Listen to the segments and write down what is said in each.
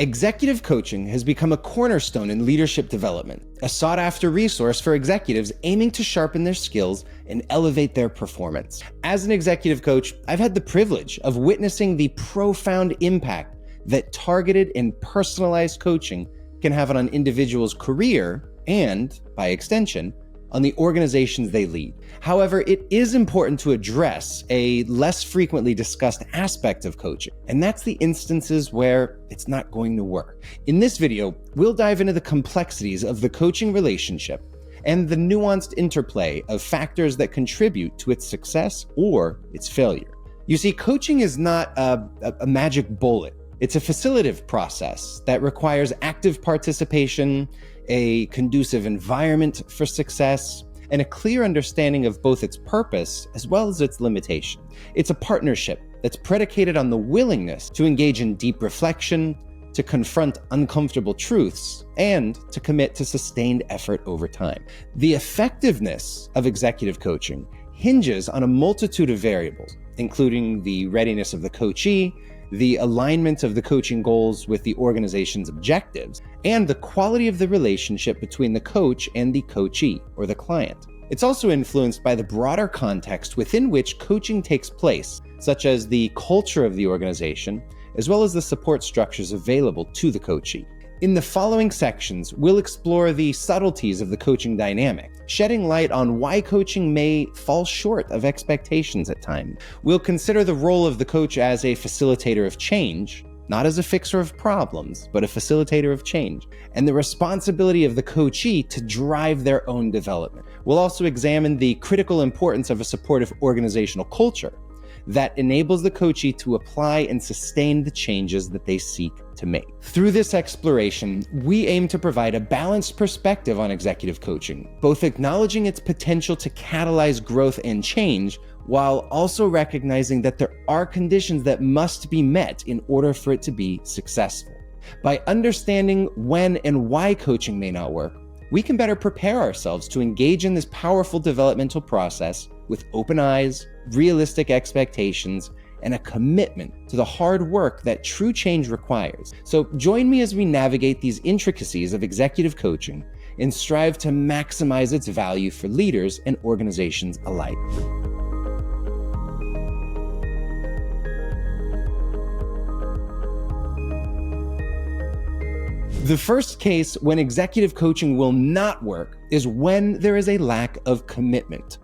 Executive coaching has become a cornerstone in leadership development, a sought-after resource for executives aiming to sharpen their skills and elevate their performance. As an executive coach, I've had the privilege of witnessing the profound impact that targeted and personalized coaching can have on an individual's career and, by extension, on the organizations they lead. However, it is important to address a less frequently discussed aspect of coaching, and that's the instances where it's not going to work. In this video, we'll dive into the complexities of the coaching relationship and the nuanced interplay of factors that contribute to its success or its failure. You see, coaching is not a magic bullet. It's a facilitative process that requires active participation, a conducive environment for success, and a clear understanding of both its purpose as well as its limitation. It's a partnership that's predicated on the willingness to engage in deep reflection, to confront uncomfortable truths, and to commit to sustained effort over time. The effectiveness of executive coaching hinges on a multitude of variables, including the readiness of the coachee, the alignment of the coaching goals with the organization's objectives, and the quality of the relationship between the coach and the coachee, or the client. It's also influenced by the broader context within which coaching takes place, such as the culture of the organization, as well as the support structures available to the coachee. In the following sections, we'll explore the subtleties of the coaching dynamic, shedding light on why coaching may fall short of expectations at times. We'll consider the role of the coach as a facilitator of change, not as a fixer of problems, but a facilitator of change, and the responsibility of the coachee to drive their own development. We'll also examine the critical importance of a supportive organizational culture that enables the coachee to apply and sustain the changes that they seek to make. Through this exploration, we aim to provide a balanced perspective on executive coaching, both acknowledging its potential to catalyze growth and change, while also recognizing that there are conditions that must be met in order for it to be successful. By understanding when and why coaching may not work, we can better prepare ourselves to engage in this powerful developmental process with open eyes, realistic expectations, and a commitment to the hard work that true change requires. So join me as we navigate these intricacies of executive coaching and strive to maximize its value for leaders and organizations alike. The first case when executive coaching will not work is when there is a lack of commitment.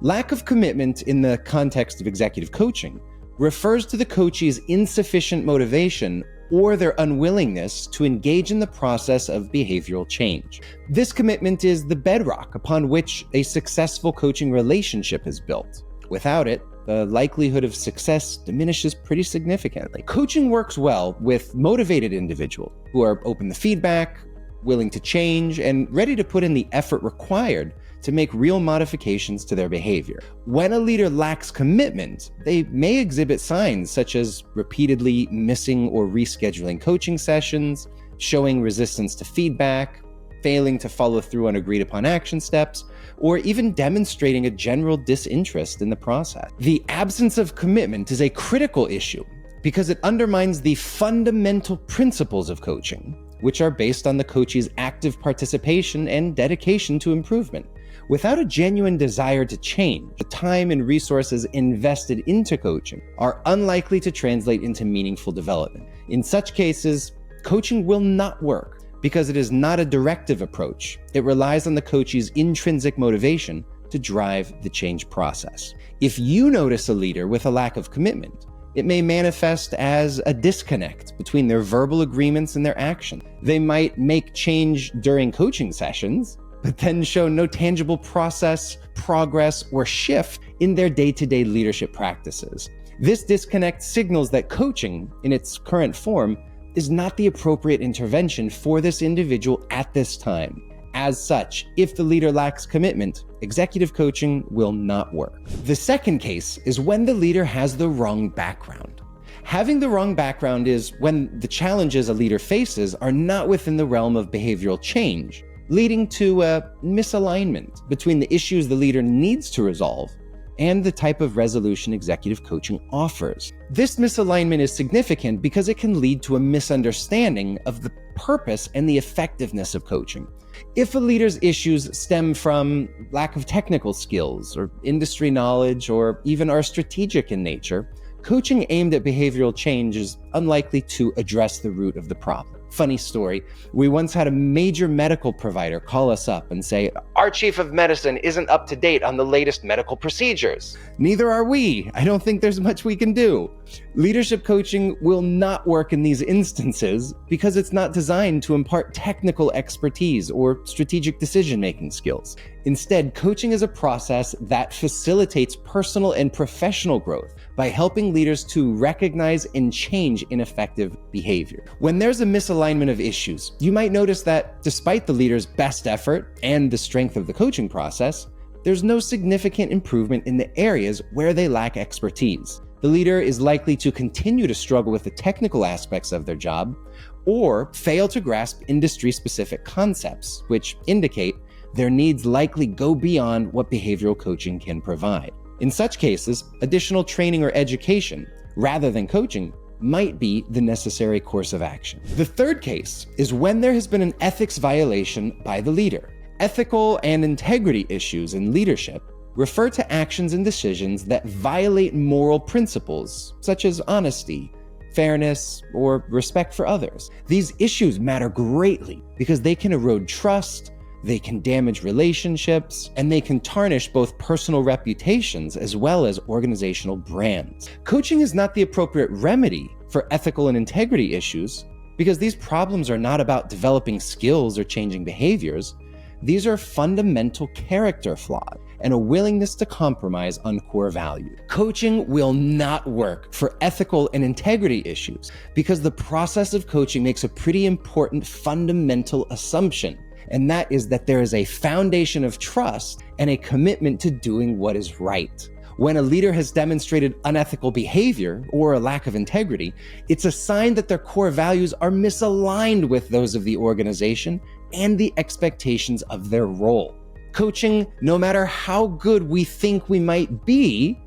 Lack of commitment in the context of executive coaching refers to the coachee's insufficient motivation or their unwillingness to engage in the process of behavioral change. This commitment is the bedrock upon which a successful coaching relationship is built. Without it, the likelihood of success diminishes pretty significantly. Coaching works well with motivated individuals who are open to feedback, willing to change, and ready to put in the effort required to make real modifications to their behavior. When a leader lacks commitment, they may exhibit signs such as repeatedly missing or rescheduling coaching sessions, showing resistance to feedback, failing to follow through on agreed upon action steps, or even demonstrating a general disinterest in the process. The absence of commitment is a critical issue because it undermines the fundamental principles of coaching, which are based on the coachee's active participation and dedication to improvement. Without a genuine desire to change, the time and resources invested into coaching are unlikely to translate into meaningful development. In such cases, coaching will not work because it is not a directive approach. It relies on the coachee's intrinsic motivation to drive the change process. If you notice a leader with a lack of commitment, it may manifest as a disconnect between their verbal agreements and their action. They might make change during coaching sessions, but then show no tangible process, progress, or shift in their day-to-day leadership practices. This disconnect signals that coaching, in its current form, is not the appropriate intervention for this individual at this time. As such, if the leader lacks commitment, executive coaching will not work. The second case is when the leader has the wrong background. Having the wrong background is when the challenges a leader faces are not within the realm of behavioral change, leading to a misalignment between the issues the leader needs to resolve and the type of resolution executive coaching offers. This misalignment is significant because it can lead to a misunderstanding of the purpose and the effectiveness of coaching. If a leader's issues stem from lack of technical skills or industry knowledge or even are strategic in nature, coaching aimed at behavioral change is unlikely to address the root of the problem. Funny story, we once had a major medical provider call us up and say, "Our chief of medicine isn't up to date on the latest medical procedures." Neither are we. I don't think there's much we can do. Leadership coaching will not work in these instances because it's not designed to impart technical expertise or strategic decision-making skills. Instead, coaching is a process that facilitates personal and professional growth by helping leaders to recognize and change ineffective behavior. When there's a misalignment of issues, you might notice that despite the leader's best effort and the strength of the coaching process, there's no significant improvement in the areas where they lack expertise. The leader is likely to continue to struggle with the technical aspects of their job or fail to grasp industry-specific concepts, which indicate their needs likely go beyond what behavioral coaching can provide. In such cases, additional training or education, rather than coaching, might be the necessary course of action. The third case is when there has been an ethics violation by the leader. Ethical and integrity issues in leadership refer to actions and decisions that violate moral principles, such as honesty, fairness, or respect for others. These issues matter greatly because they can erode trust, they can damage relationships, and they can tarnish both personal reputations as well as organizational brands. Coaching is not the appropriate remedy for ethical and integrity issues because these problems are not about developing skills or changing behaviors. These are fundamental character flaws and a willingness to compromise on core values. Coaching will not work for ethical and integrity issues because the process of coaching makes a pretty important fundamental assumption, and that is that there is a foundation of trust and a commitment to doing what is right. When a leader has demonstrated unethical behavior or a lack of integrity, it's a sign that their core values are misaligned with those of the organization and the expectations of their role. Coaching, no matter how good we think we might be,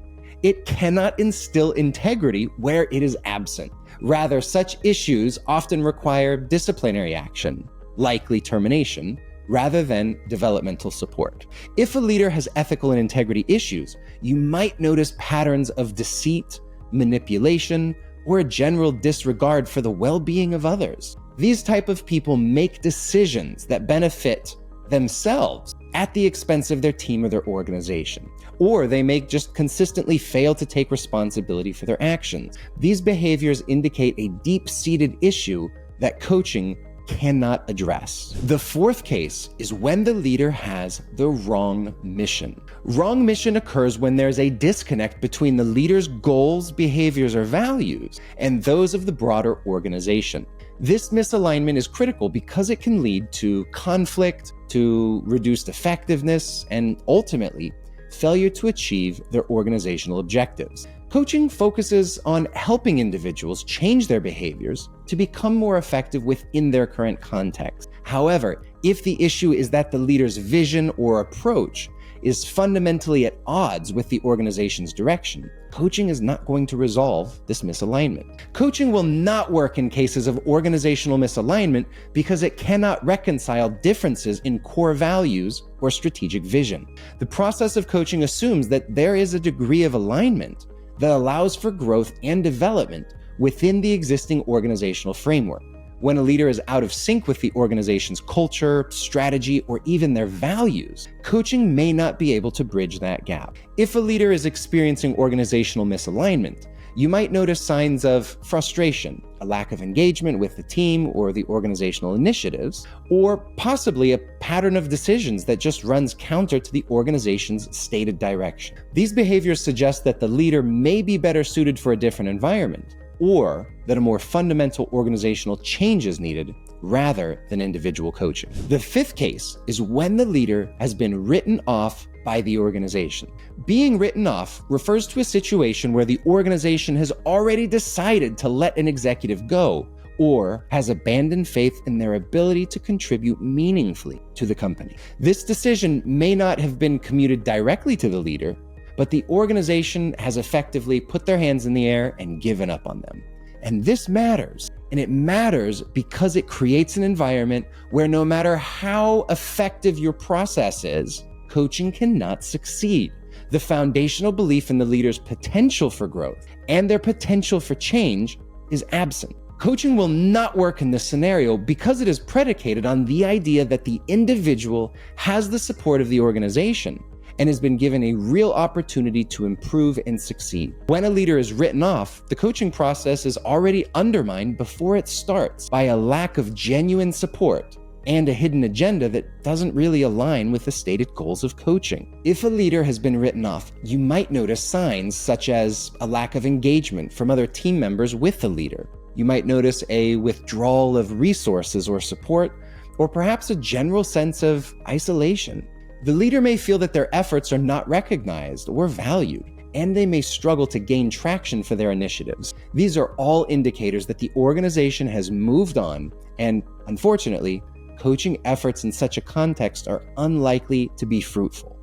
it cannot instill integrity where it is absent. Rather, such issues often require disciplinary action, likely termination, rather than developmental support. If a leader has ethical and integrity issues, you might notice patterns of deceit, manipulation, or a general disregard for the well-being of others. These type of people make decisions that benefit themselves at the expense of their team or their organization, or they may just consistently fail to take responsibility for their actions. These behaviors indicate a deep-seated issue that coaching cannot address. The fourth case is when the leader has the wrong mission. Wrong mission occurs when there's a disconnect between the leader's goals, behaviors, or values and those of the broader organization. This misalignment is critical because it can lead to conflict, to reduced effectiveness, and ultimately, failure to achieve their organizational objectives. Coaching focuses on helping individuals change their behaviors to become more effective within their current context. However, if the issue is that the leader's vision or approach is fundamentally at odds with the organization's direction, coaching is not going to resolve this misalignment. Coaching will not work in cases of organizational misalignment because it cannot reconcile differences in core values or strategic vision. The process of coaching assumes that there is a degree of alignment that allows for growth and development within the existing organizational framework. When a leader is out of sync with the organization's culture, strategy, or even their values, coaching may not be able to bridge that gap. If a leader is experiencing organizational misalignment, you might notice signs of frustration, a lack of engagement with the team or the organizational initiatives, or possibly a pattern of decisions that just runs counter to the organization's stated direction. These behaviors suggest that the leader may be better suited for a different environment, or that a more fundamental organizational change is needed rather than individual coaching. The fifth case is when the leader has been written off by the organization. Being written off refers to a situation where the organization has already decided to let an executive go or has abandoned faith in their ability to contribute meaningfully to the company. This decision may not have been commuted directly to the leader, but the organization has effectively put their hands in the air and given up on them. And this matters. And it matters because it creates an environment where no matter how effective your process is, coaching cannot succeed. The foundational belief in the leader's potential for growth and their potential for change is absent. Coaching will not work in this scenario because it is predicated on the idea that the individual has the support of the organization and has been given a real opportunity to improve and succeed. When a leader is written off, the coaching process is already undermined before it starts by a lack of genuine support and a hidden agenda that doesn't really align with the stated goals of coaching. If a leader has been written off, you might notice signs such as a lack of engagement from other team members with the leader. You might notice a withdrawal of resources or support, or perhaps a general sense of isolation. The leader may feel that their efforts are not recognized or valued, and they may struggle to gain traction for their initiatives. These are all indicators that the organization has moved on, and unfortunately, coaching efforts in such a context are unlikely to be fruitful.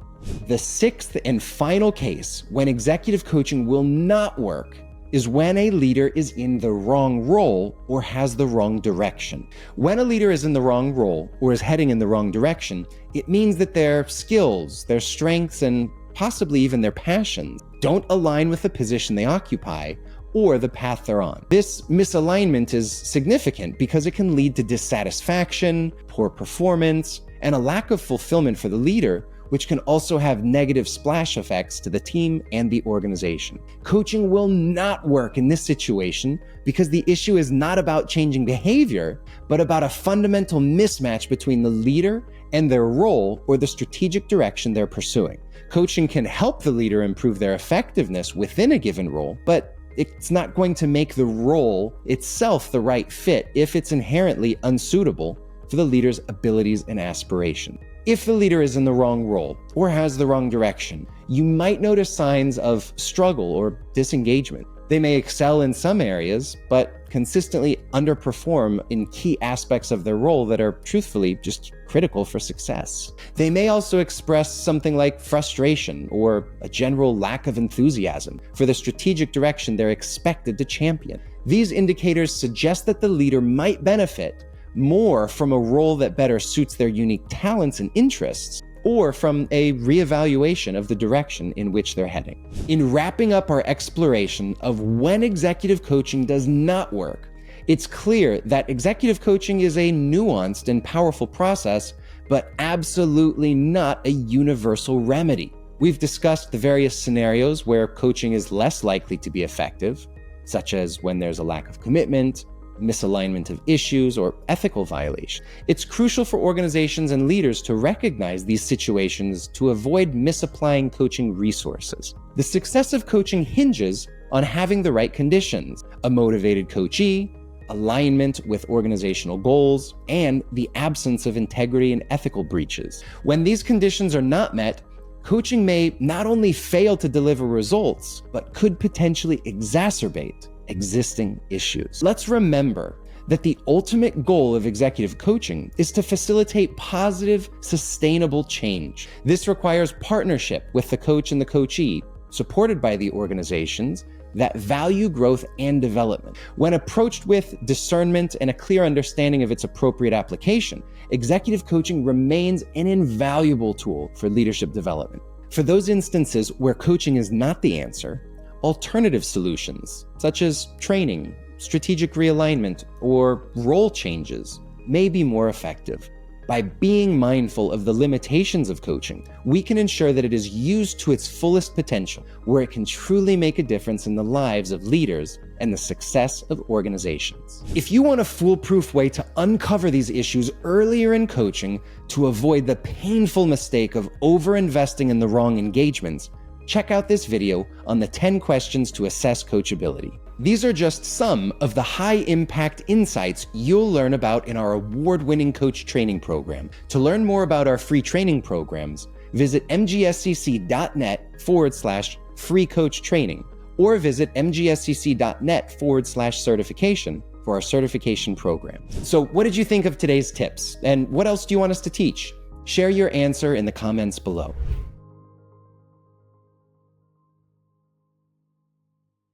The sixth and final case when executive coaching will not work is when a leader is in the wrong role or has the wrong direction. When a leader is in the wrong role or is heading in the wrong direction, it means that their skills, their strengths, and possibly even their passions don't align with the position they occupy or the path they're on. This misalignment is significant because it can lead to dissatisfaction, poor performance, and a lack of fulfillment for the leader, which can also have negative splash effects to the team and the organization. Coaching will not work in this situation because the issue is not about changing behavior, but about a fundamental mismatch between the leader and their role or the strategic direction they're pursuing. Coaching can help the leader improve their effectiveness within a given role, but it's not going to make the role itself the right fit if it's inherently unsuitable for the leader's abilities and aspirations. If the leader is in the wrong role or has the wrong direction, you might notice signs of struggle or disengagement. They may excel in some areas, but consistently underperform in key aspects of their role that are truthfully just critical for success. They may also express something like frustration or a general lack of enthusiasm for the strategic direction they're expected to champion. These indicators suggest that the leader might benefit more from a role that better suits their unique talents and interests, or from a reevaluation of the direction in which they're heading. In wrapping up our exploration of when executive coaching does not work, it's clear that executive coaching is a nuanced and powerful process, but absolutely not a universal remedy. We've discussed the various scenarios where coaching is less likely to be effective, such as when there's a lack of commitment, misalignment of issues, or ethical violation. It's crucial for organizations and leaders to recognize these situations to avoid misapplying coaching resources. The success of coaching hinges on having the right conditions: a motivated coachee, alignment with organizational goals, and the absence of integrity and ethical breaches. When these conditions are not met, coaching may not only fail to deliver results, but could potentially exacerbate existing issues. Let's remember that the ultimate goal of executive coaching is to facilitate positive, sustainable change. This requires partnership with the coach and the coachee, supported by the organizations that value growth and development. When approached with discernment and a clear understanding of its appropriate application, executive coaching remains an invaluable tool for leadership development. For those instances where coaching is not the answer, alternative solutions, such as training, strategic realignment, or role changes, may be more effective. By being mindful of the limitations of coaching, we can ensure that it is used to its fullest potential, where it can truly make a difference in the lives of leaders and the success of organizations. If you want a foolproof way to uncover these issues earlier in coaching to avoid the painful mistake of overinvesting in the wrong engagements, check out this video on the 10 questions to assess coachability. These are just some of the high-impact insights you'll learn about in our award-winning coach training program. To learn more about our free training programs, visit mgscc.net/free coach training or visit mgscc.net/certification for our certification program. So what did you think of today's tips? And what else do you want us to teach? Share your answer in the comments below.